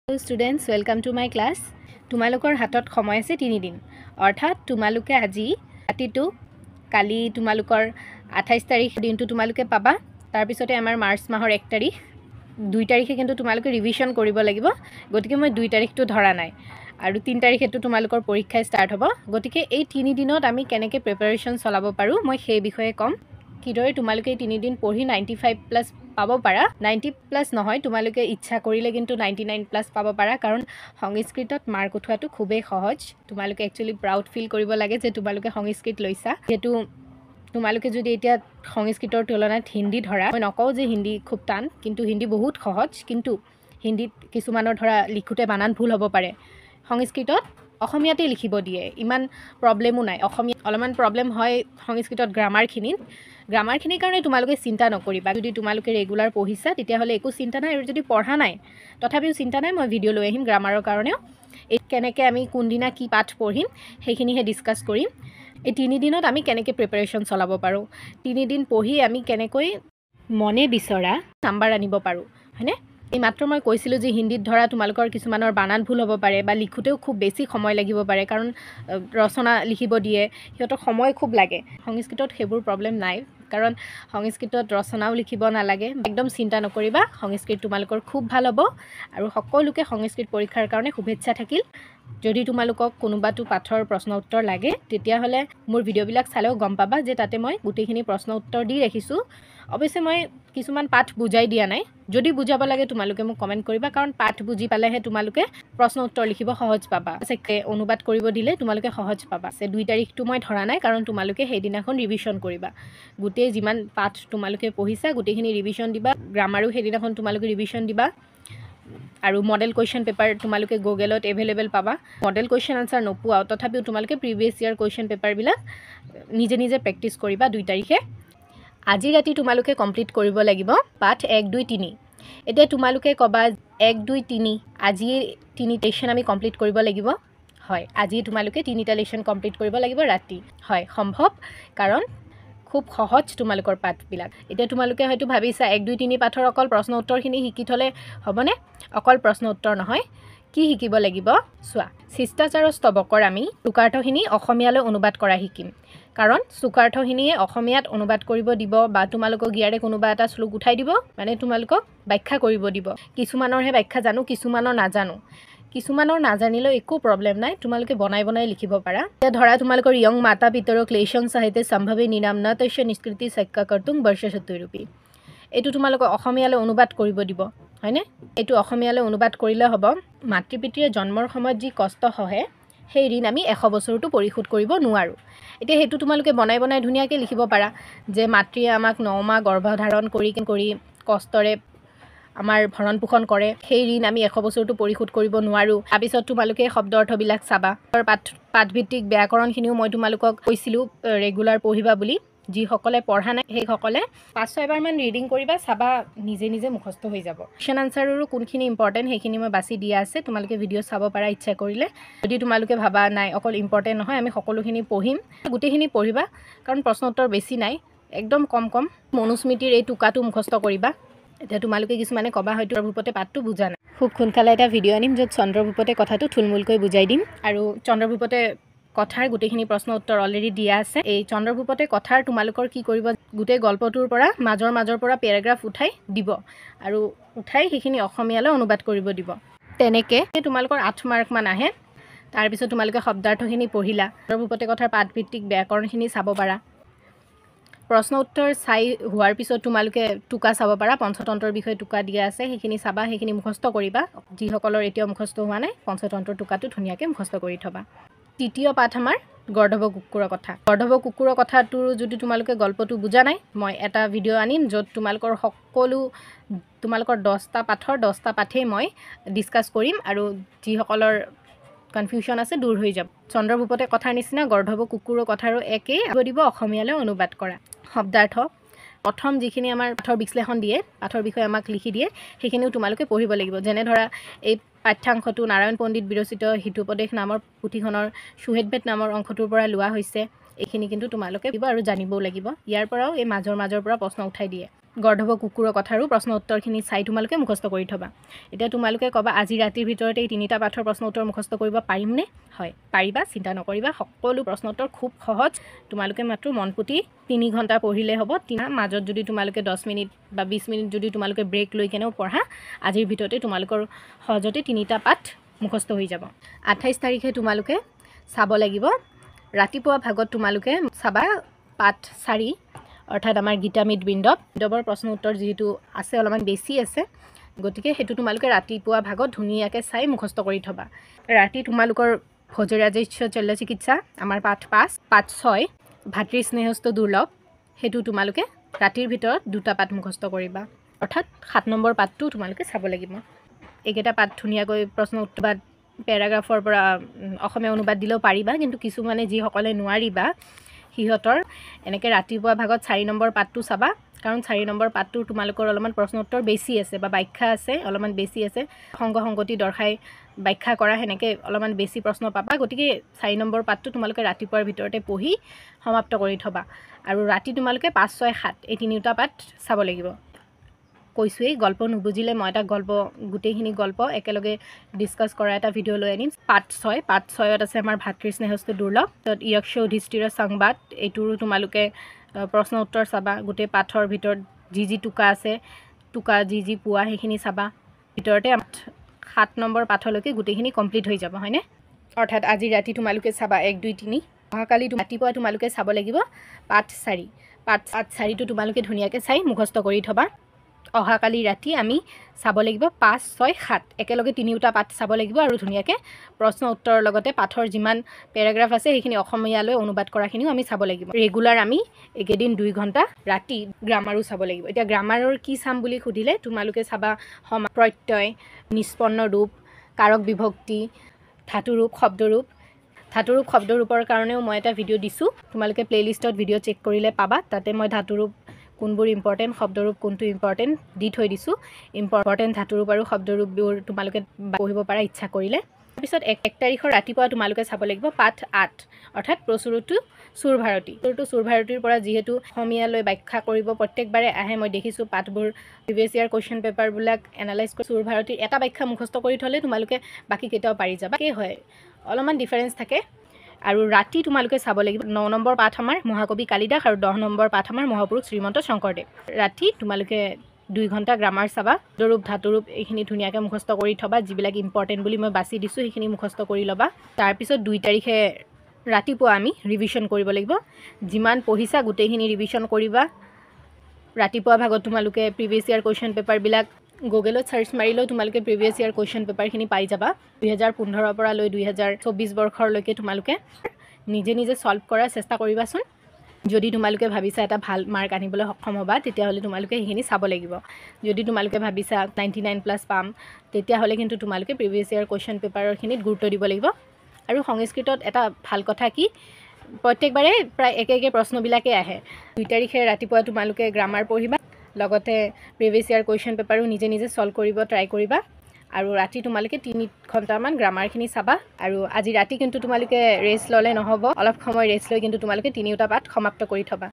Hello students, welcome to my class. তোমালোকৰ হাতত সময় আছে 3 দিন। অৰ্থাৎ তোমালোকে আজি ৰাতিটো কালি তোমালোকৰ 28 তাৰিখ দিনটো তোমালোকে পাবা। তাৰ পিছতে আমাৰ মাৰ্চ মাহৰ 1 তাৰিখ 2 তাৰিখে কিন্তু তোমালোকে ৰিভিশন কৰিব লাগিব। গতিকে মই 2 তাৰিখটো ধৰা নাই আৰু 3 তাৰিখেটো তোমালোকৰ পৰীক্ষা ষ্টাৰ্ট হ'ব। গতিকে এই 3 দিনত আমি কেনেকৈ প্ৰিপাৰেচন চলাব পাৰো মই সেই বিষয়ে কম। কিদৰে তোমালোকে 3 দিন পঢ়ি 95+ পাব পাৰা 90+ নহয় তোমালোকে ইচ্ছা কৰিলে কিন্তু 99+ পাব পাৰা কাৰণ সংস্কৃতত মাৰ্ক উঠোৱাটো খুবেই সহজ তোমালোকে একচুয়ালি প্ৰাউড ফিল কৰিব লাগে যে তোমালোকে সংস্কৃত লৈছা যেটো তোমালোকে যদি এতিয়া সংস্কৃতৰ তুলনাত হিন্দী ধৰা মই নকওঁ যে হিন্দী খুব টান কিন্তু হিন্দী বহুত সহজ কিন্তু হিন্দীত কিছুমানৰ ধৰা লিখোতে বানান ভুল হ'ব পাৰে সংস্কৃতত অসমীয়াতে লিখিব দিয়ে ইমান প্ৰবলেমো নাই অসমীয়া অলপমান প্ৰবলেম হয় সংস্কৃতত গ্ৰামাৰখিনিৰ কাৰণে তোমালোকে চিন্তা নকৰিবা যদি তোমালোকে ৰেগুলাৰ পঢ়িছা তেতিয়াহ'লে একো চিন্তা নাই আৰু যদি পঢ়া নাই তথাপিও চিন্তা নাই মই ভিডিঅ' লৈ আহিম গ্ৰামাৰৰ কাৰণেও এই কেনেকৈ আমি কোনদিনা কি পাঠ পঢ়িম সেইখিনিহে ডিছকাছ কৰিম এই 3 দিনত আমি কেনেকৈ প্ৰিপাৰেচন চলাব পাৰোঁ 3 দিন পঢ়ি আমি কেনেকৈ মনে বিচৰা নাম্বাৰ আনিব পাৰোঁ হয়নে এই মাত্ৰ মই কৈছিলোঁ যে হিন্দীত ধৰা তোমালোকৰ কিছুমানৰ বানান ভুল হ'ব পাৰে বা লিখোতেও খুব বেছি সময় লাগিব পাৰে কাৰণ ৰচনা লিখিব দিয়ে সিহঁতৰ সময় খুব লাগে সংস্কৃতত সেইবোৰ প্ৰবলেম নাই কাৰণ সংস্কৃতত ৰচনাও লিখিব নালাগে একদম চিন্তা নকৰিবা সংস্কৃত তোমালোকৰ খুব ভাল হ'ব আৰু সকলোকে সংস্কৃত পৰীক্ষাৰ কাৰণে শুভেচ্ছা থাকিল যদি তোমালোকক কোনোবাটো পাঠৰ প্ৰশ্ন উত্তৰ লাগে তেতিয়াহ'লে মোৰ ভিডিঅ'বিলাক চালেও গম পাবা যে তাতে মই গোটেইখিনি প্ৰশ্ন উত্তৰ দি ৰাখিছোঁ অৱশ্যে মই কিছুমান পাঠ বুজাই দিয়া নাই যদি বুজাব লাগে তোমালোকে মোক কমেন্ট কৰিবা কাৰণ পাঠ বুজি পালেহে তোমালোকে প্ৰশ্ন উত্তৰ লিখিব সহজ পাবা অনুবাদ কৰিব দিলে তোমালোকে সহজ পাবা 2 তাৰিখটো মই ধৰা নাই কাৰণ তোমালোকে সেইদিনাখন ৰিভিশন কৰিবা গোটেই যিমান পাঠ তোমালোকে পঢ়িছা গোটেইখিনি ৰিভিশন দিবা গ্ৰামাৰো সেইদিনাখন তোমালোকে ৰিভিশন দিবা আৰু মডেল কোৱেশ্চন পেপাৰ তোমালোকে গুগলত এভেইলেবল পাবা মডেল কোৱেশ্চন আনসাৰ নোপোৱা তথাপিও তোমালোকে প্ৰিভিয়াস ইয়াৰ কোৱেশ্চন পেপাৰবিলাক নিজে নিজে প্ৰেক্টিছ কৰিবা 2 তাৰিখে আজি ৰাতি তোমালোকে কমপ্লিট কৰিব লাগিব পাঠ 1 2 3 এতিয়া তোমালোকে কবা 1 2 3 আজি 3 লেসন আমি কমপ্লিট কৰিব লাগিব হয় আজি তোমালোকে 3টা লেসন কমপ্লিট কৰিব লাগিব ৰাতি হয় সম্ভৱ কাৰণ খুব সহজ তোমালোকৰ পাঠবিলাক এতিয়া তোমালোকে হয়তো ভাবিছা 1 2 3 পাঠৰ অকল প্ৰশ্ন উত্তৰখিনি শিকি থলে হ'বনে অকল প্ৰশ্ন উত্তৰ নহয় কি শিকিব লাগিব চোৱা শিষ্টাচাৰৰ স্তবকৰ আমি টুকাৰ্থখিনি অসমীয়ালৈ অনুবাদ কৰা শিকিম কাৰণ সুকাৰ্থখিনিয়ে অসমীয়াত অনুবাদ কৰিব দিব বা তোমালোকক গিয়াৰে কোনোবা এটা শ্লোক উঠাই দিব মানে তোমালোকক ব্যাখ্যা কৰিব দিব কিছুমানৰহে ব্যাখ্যা জানো কিছুমানৰ নাজানো কিছুমানৰ নাজানিলেও একো প্ৰবলেম নাই তোমালোকে বনাই লিখিব পাৰা এতিয়া ধৰা তোমালোকৰ ইয়ং মাতা পিতৰক ক্লেশন সাহিত্য সম্ভৱে নিনাম ন তস্য নিষ্কৃতি সক্কা কৰতুং বৰ্ষ চতুৰূপী এইটো তোমালোকক অসমীয়ালৈ অনুবাদ কৰিব দিব হয়নে এইটো অসমীয়ালৈ অনুবাদ কৰিলে হ'ব মাতৃপিতৃৰ জন্মৰ সময়ত যি কষ্ট হয় সেই ঋণ আমি 100 বছৰটো পৰিশোধ কৰিব নোৱাৰো এতিয়া হেতু তোমালোকে বনাই ধুনিয়াকৈ লিখিব পাৰা যে মাতৃয়ে আমাক 9 মাহ গৰ্ভধাৰণ কৰি কষ্টৰে আমাৰ ভৰণ পোষণ কৰে সেই ঋণ আমি 100 বছৰটো পৰিশোধ কৰিব নোৱাৰো আবিছত তোমালোকে শব্দ অৰ্থবিলাক চাবা পাঠভিত্তিক ব্যাকৰণখিনিও মই তোমালোকক কৈছিলো ৰেগুলাৰ পঢ়িবা বুলি যি সকলে পঢ়া নাই সেই সকলে 5-6 বাৰ মান ৰিডিং কৰিবা চাবা নিজে মুখস্থ হৈ যাব কোৱেশ্চন আনসাৰৰো কোনখিনি ইম্পৰ্টেন্ট সেইখিনি মই বাছি দিয়া আছে তোমালোকে ভিডিও চাব পাৰা ইচ্ছা কৰিলে যদি তোমালোকে ভাবা নাই অকল ইম্পৰ্টেন্ট নহয় আমি সকলোখিনি পঢ়িম গোটেইখিনি পঢ়িবা কাৰণ প্ৰশ্ন উত্তৰ বেছি নাই একদম কম মনুস্মৃতিৰ এই টুকাটো মুখস্থ কৰিবা এতিয়া তোমালোকে কিছুমানে কবা হয়তো চন্দ্ৰভূপতে পাঠটো বুজা নাই খুব সোনকালে এটা ভিডিও আনিম য'ত চন্দ্ৰভূপতে কথাটো থুলমূলকৈ বুজাই দিম আৰু চন্দ্ৰভূপতে কথাৰ গোটেইখিনি প্ৰশ্ন উত্তৰ অলৰেডি দিয়া আছে এই চন্দ্ৰভূপতে কথাৰ তোমালোকৰ কি কৰিব গোটেই গল্পটোৰ পৰা মাজৰ পৰা প্যাৰাগ্ৰাফ উঠাই দিব আৰু উঠাই সেইখিনি অসমীয়ালৈ অনুবাদ কৰিব দিব তেনেকে তোমালোকৰ 8 মাৰ্ক মান আহে তাৰ পিছত তোমালোকে শব্দাৰ্থখিনি পঢ়িলা চন্দ্ৰভূপতে কথাৰ পাঠভিত্তিক ব্যাকৰণখিনি চাব পাৰা প্ৰশ্ন উত্তৰ চাই হোৱাৰ পিছত তোমালোকে টুকা চাব পাৰা পঞ্চতন্ত্ৰৰ বিষয়ে টুকা দিয়া আছে সেইখিনি চাবা সেইখিনি মুখস্থ কৰিবা যিসকলৰ এতিয়া মুখস্থ হোৱা নাই পঞ্চতন্ত্ৰৰ টুকাটো ধুনিয়াকৈ মুখস্থ কৰি থবা তৃতীয় পাঠ আমাৰ গৰ্ধব কুকুৰৰ কথাটোৰ যদি তোমালোকে গল্পটো বুজা নাই মই এটা ভিডিও আনিম য'ত তোমালোকৰ সকলো তোমালোকৰ 10টা পাঠৰ 10টা পাঠেই মই ডিসকাস কৰিম আৰু যিসকলৰ কনফিউজন আছে দূৰ হৈ যাব চন্দ্ৰভূপতে কথাৰ নিচিনা গৰ্ধব কুকুৰৰ কথাৰো একেই দিব অসমীয়ালৈ অনুবাদ কৰা শব্দাৰ্থ প্ৰথম যিখিনি আমাৰ পাঠৰ বিশ্লেষণ দিয়ে পাঠৰ বিষয়ে আমাক লিখি দিয়ে সেইখিনিও তোমালোকে পঢ়িব লাগিব যেনে ধৰা এই পাঠ্যাংশটো নাৰায়ণ পণ্ডিত বিৰচিত হিতুপদেশ নামৰ পুথিখনৰ সুহেদভেদ নামৰ অংশটোৰ পৰা লোৱা হৈছে এইখিনি কিন্তু তোমালোকে দিব আৰু জানিবও লাগিব ইয়াৰ পৰাও এই মাজৰ পৰা প্ৰশ্ন উঠাই দিয়ে গৰ্ধৱ কুকুৰৰ কথাৰো প্ৰশ্ন উত্তৰখিনি চাই তোমালোকে মুখস্থ কৰি থবা। এতিয়া তোমালোকে ক'বা আজি ৰাতিৰ ভিতৰতে এই 3টা পাঠৰ প্ৰশ্ন উত্তৰ মুখস্থ কৰিব পাৰিমনে? হয়, পাৰিবা, চিন্তা নকৰিবা। সকলো প্ৰশ্ন উত্তৰ খুব সহজ। তোমালোকে মাত্ৰ মনপুতি 3 ঘণ্টা পঢ়িলে হ'ব। মাজত যদি তোমালোকে 10 মিনিট বা 20 মিনিট যদি তোমালোকে ব্ৰেক লৈ কেনেও পঢ়া, আজিৰ ভিতৰতে তোমালোকৰ সহজতে 3টা পাঠ মুখস্থ হৈ যাব। 28 তাৰিখে তোমালোকে চাব লাগিব। ৰাতিপুৱা ভাগত তোমালোকে চাবা পাঠ 4 অৰ্থাৎ আমাৰ গীতা মৃদবৃন্দৱৰ প্ৰশ্ন উত্তৰ যিহেতু আছে অলপমান বেছি আছে, গতিকে সেইটো তোমালোকে ৰাতিপুৱা ভাগত ধুনীয়াকৈ চাই মুখস্থ কৰি থবা। ৰাতি তোমালোকৰ ভোজৰাজস্য শল্য চিকিৎসা আমাৰ পাঠ 5, পাঠ 6 ভাতৃ স্নেহস্ত দুৰ্লভ, সেইটো তোমালোকে ৰাতিৰ ভিতৰত 2টা পাঠ মুখস্থ কৰিবা। অৰ্থাৎ 7 নম্বৰ পাঠটো তোমালোকে চাব লাগিব। এইকেইটা পাঠ ধুনীয়াকৈ প্ৰশ্ন উত্তৰ বা পেৰাগ্ৰাফৰ পৰা অসমীয়া অনুবাদ দিলেও পাৰিবা, কিন্তু কিছুমানে যিসকলে নোৱাৰিবা সিহঁতৰ এনেকৈ ৰাতিপুৱা ভাগত 4 নম্বৰ পাঠটো চাবা, কাৰণ 4 নম্বৰ পাঠটোৰ তোমালোকৰ অলপমান প্ৰশ্ন উত্তৰ বেছি আছে বা ব্যাখ্যা আছে অলপমান বেছি আছে, সংগতি দৰ্শাই ব্যাখ্যা কৰা সেনেকৈ অলপমান বেছি প্ৰশ্ন পাবা। গতিকে 4 নম্বৰ পাঠটো তোমালোকে ৰাতিপুৱাৰ ভিতৰতে পঢ়ি সমাপ্ত কৰি থবা। আৰু ৰাতি তোমালোকে 5, 6, 7 এই 3টা পাঠ চাব লাগিব। কৈছোঁৱেই, গল্প নুবুজিলে মই এটা গোটেইখিনি গল্প একেলগে ডিছকাছ কৰা এটা ভিডিঅ' লৈ আনিম। পাঠ 6ত আছে আমাৰ ভাতৃ স্নেহস্ত দুৰ্লভ, তাত যক্ষ যুধিষ্ঠিৰ সংবাদ, এইটোৰো তোমালোকে প্ৰশ্ন উত্তৰ চাবা। গোটেই পাঠৰ ভিতৰত যি টোকা আছে, টোকা যি পোৱা সেইখিনি চাবা। ভিতৰতে 7 নম্বৰ পাঠলৈকে গোটেইখিনি কমপ্লিট হৈ যাব, হয়নে? অৰ্থাৎ আজি ৰাতি তোমালোকে চাবা 1, 2, 3। অহাকালি ৰাতিপুৱা তোমালোকে চাব লাগিব পাঠ 4। পাঠ 4টো তোমালোকে ধুনীয়াকৈ চাই মুখস্থ কৰি থবা। অহাকালি ৰাতি আমি চাব লাগিব 5, 6, 7 একেলগে 3টা পাঠ চাব লাগিব আৰু ধুনীয়াকৈ প্ৰশ্ন উত্তৰৰ লগতে পাঠৰ যিমান পেৰাগ্ৰাফ আছে সেইখিনি অসমীয়ালৈ অনুবাদ কৰাখিনিও আমি চাব লাগিব। ৰেগুলাৰ আমি একেদিন 2 ঘণ্টা ৰাতি গ্ৰামাৰো চাব লাগিব। এতিয়া গ্ৰামাৰৰ কি চাম বুলি সুধিলে তোমালোকে চাবা প্ৰত্যয়, নিষ্পন্ন ৰূপ, কাৰক বিভক্তি, ধাতুৰূপ, শব্দৰূপ। ধাতুৰূপ শব্দৰূপৰ কাৰণেও মই এটা ভিডিঅ' দিছোঁ, তোমালোকে প্লে'লিষ্টত ভিডিঅ' চেক কৰিলে পাবা। তাতে মই ধাতুৰূপ কোনবোৰ ইম্পৰ্টেণ্ট, শব্দৰূপ কোনটো ইম্পৰ্টেণ্ট দি থৈ দিছোঁ। ইম্পৰ্টেণ্ট ধাতুৰূপ আৰু শব্দৰূপবোৰ তোমালোকে পঢ়িব পাৰা ইচ্ছা কৰিলে। তাৰপিছত 1 তাৰিখৰ ৰাতিপুৱা তোমালোকে চাব লাগিব পাঠ 8 অৰ্থাৎ প্ৰচুৰটো সুৰ ভাৰতী। সুৰ ভাৰতীৰ পৰা যিহেতু অসমীয়ালৈ ব্যাখ্যা কৰিব প্ৰত্যেকবাৰে আহে, মই দেখিছোঁ পাঠবোৰ প্ৰিভিয়াছ ইয়াৰ কুৱেশ্যন পেপাৰবিলাক এনালাইজ কৰি সুৰ ভাৰতীৰ এটা ব্যাখ্যা মুখস্থ কৰি থ'লে তোমালোকে বাকী কেইটাও পাৰি যাবা। সেই হয় অলপমান ডিফাৰেঞ্চ থাকে। আৰু ৰাতি তোমালোকে চাব লাগিব 9 নম্বৰ পাঠ আমাৰ মহাকবি কালিদাস আৰু 10 নম্বৰ পাঠ আমাৰ মহাপুৰুষ শ্ৰীমন্ত শংকৰদেৱ। ৰাতি তোমালোকে 2 ঘণ্টা গ্ৰামাৰ চাবা। শব্দৰূপ, ধাতুৰূপ এইখিনি ধুনীয়াকৈ মুখস্থ কৰি থবা। যিবিলাক ইম্পৰ্টেণ্ট বুলি মই বাছি দিছোঁ সেইখিনি মুখস্থ কৰি ল'বা। তাৰপিছত 2 তাৰিখে ৰাতিপুৱা আমি ৰিভিশ্যন কৰিব লাগিব। যিমান পঢ়িছা গোটেইখিনি ৰিভিশ্যন কৰিবা। ৰাতিপুৱা ভাগত তোমালোকে প্ৰিভিয়াছ ইয়াৰ কুৱেশ্যন পেপাৰবিলাক গুগলত চাৰ্চ মাৰিলেও তোমালোকে প্ৰিভিয়াছ ইয়াৰ কুৱেশ্যন পেপাৰখিনি পাই যাবা। 2015 পৰা লৈ 2024 বৰ্ষলৈকে তোমালোকে নিজে ছল্ভ কৰাৰ চেষ্টা কৰিবাচোন। যদি তোমালোকে ভাবিছা এটা ভাল মাৰ্ক আনিবলৈ সক্ষম হ'বা, তেতিয়াহ'লে তোমালোকে সেইখিনি চাব লাগিব। যদি তোমালোকে ভাবিছা 99+ পাম, তেতিয়াহ'লে কিন্তু তোমালোকে প্ৰিভিয়াছ ইয়াৰ কুৱেশ্যন পেপাৰখিনিত গুৰুত্ব দিব লাগিব। আৰু সংস্কৃতত এটা ভাল কথা কি, প্ৰত্যেকবাৰে প্ৰায় একে প্ৰশ্নবিলাকেই আহে। 2 তাৰিখে ৰাতিপুৱা তোমালোকে গ্ৰামাৰ পঢ়িবা, লগতে প্ৰিভিয়াছ ইয়াৰ কুৱেশ্যন পেপাৰো নিজে ছল্ভ কৰিব ট্ৰাই কৰিবা। আৰু ৰাতি তোমালোকে 3 ঘণ্টামান গ্ৰামাৰখিনি চাবা। আৰু আজি ৰাতি কিন্তু তোমালোকে ৰেষ্ট ল'লে নহ'ব, অলপ সময় ৰেষ্ট লৈ কিন্তু তোমালোকে 3টা পাঠ সমাপ্ত কৰি থবা।